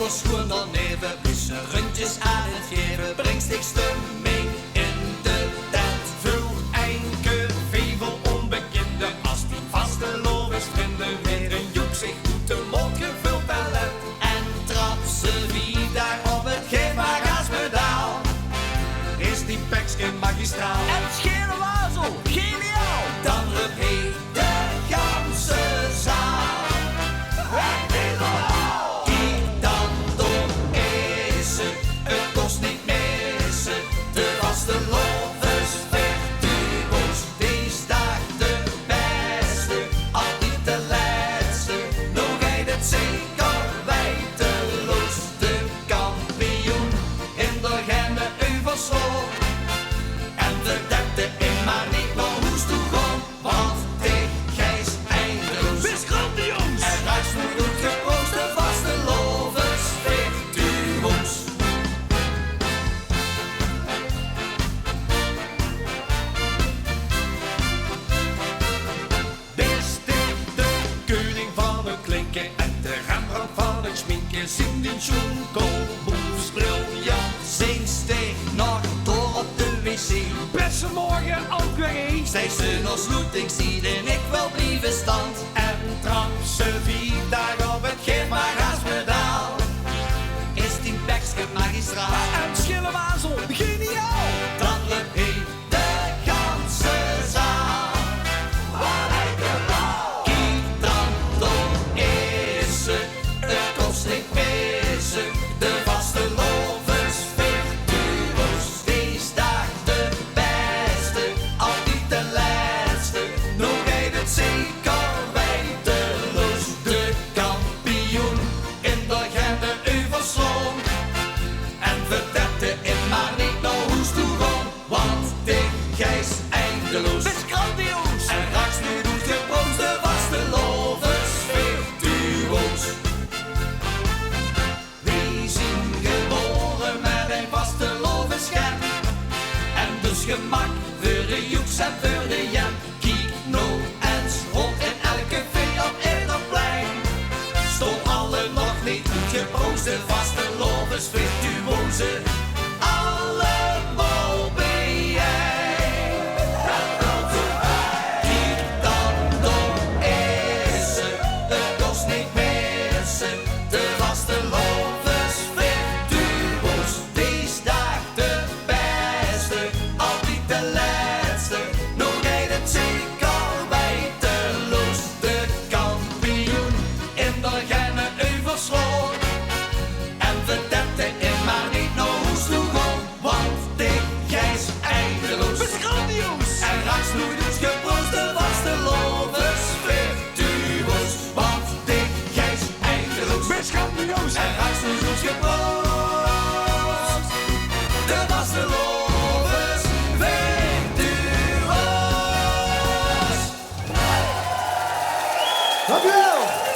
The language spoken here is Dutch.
door schoen dan neven, bussen rundjes aan het geven, brengt ik stemming in de tent. Vul enke vevel onbekende, als die vaste lovers vinden, weer een joek zich doet de mond gevuld talent. En trap ze wie daar op het geefmagaspedaal, Is die pekske magistraal? En het schele wazel, geniaal! dan roep hij de ganse zaal. Kijk dan door is het kost niet missen. De vaste lovers virtuoos, die is daar de beste, al niet de laatste. Nog hij het zeker wijteloos, de kampioen in de gemme Uversloot. En de derde in maar niet nog hoest toe gewoon, want dit gijs eindeloos. Best grandioos! En rechts moet goed geproost, de vaste lovers virtuoos. Bist dit de keuring van het klinken en de Rembrandt van het schminken? Zien die schoenkoolboes briljant. Zingsteeg nog door op de wc. Beste morgen ook weer eens. Zij ze nog sloeting ziet en ik wil blijven stand. En trap ze wie daar op het geefmagaspedaal. Is die bekske magistraal. En het schele wazel, geniaal! Dan roep hij de ganse zaal. Kijk dan door is het kost niet missen. De vaste lovers virtuoos, die is daar de beste, al niet de laatste. Nog hij het zeker wijteloos, de kampioen in de gemme Uversloot. En verdette in maar niet nog hoest toe gewoon, want dit gijs eindeloos. Best grandioos! En straks nu doet geproost de vaste lovers virtuoos. Wie zien geboren met een vaste loverschap, en dus gemak voor de joeks en voor de jam. Kiek nou eens rond in elke vee op ieder plein. Stond alle nog niet goed geproost, de vaste lovers virtuoze. Allemaal bijeen. Kijk dan door is het kost niet missen. De vaste lovers virtuoos, die is daar de beste, al niet de laatste. Nog hij het zeker wijteloos, de kampioen in de gemme Uversloot. En verdette in maar niet nog hoest toe gewoon, want dit gijs eindeloos. Best grandioos! En straks nu doet geproost de vaste lovers virtuoos, want dit gijs eindeloos. Best grandioos! En straks nu doet geproost de vaste lovers virtuoos. Dank u wel.